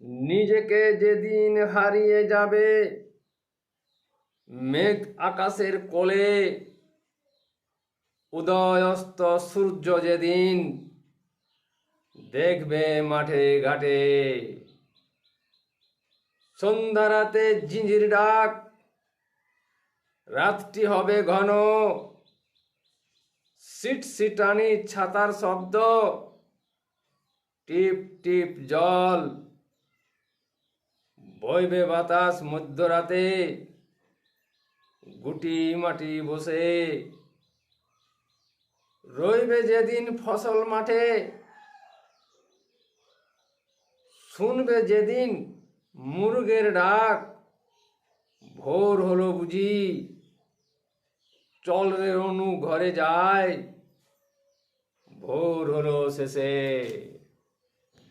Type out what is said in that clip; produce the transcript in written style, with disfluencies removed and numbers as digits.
নিজেকে যেদিন হারিয়ে যাবে মেঘ আকাশের কোলে, উদয় অস্ত সূর্য যেদিন দেখবে মাঠে ঘাটে, সন্ধ্যা রাতে ঝিঁঝির ডাক, রাতটি হবে ঘন, সিটসিটানি ছাতার শব্দ, টিপ টিপ জল, বইবে বাতাস মধ্যরাতে, গুটি মাটি বসে, রইবে যেদিন ফসল মাঠে, শুনবে যেদিন মুরগের ডাক, ভোর হলো বুঝি, চল রে অনু ঘরে যায়, ভোর হলো শেষে।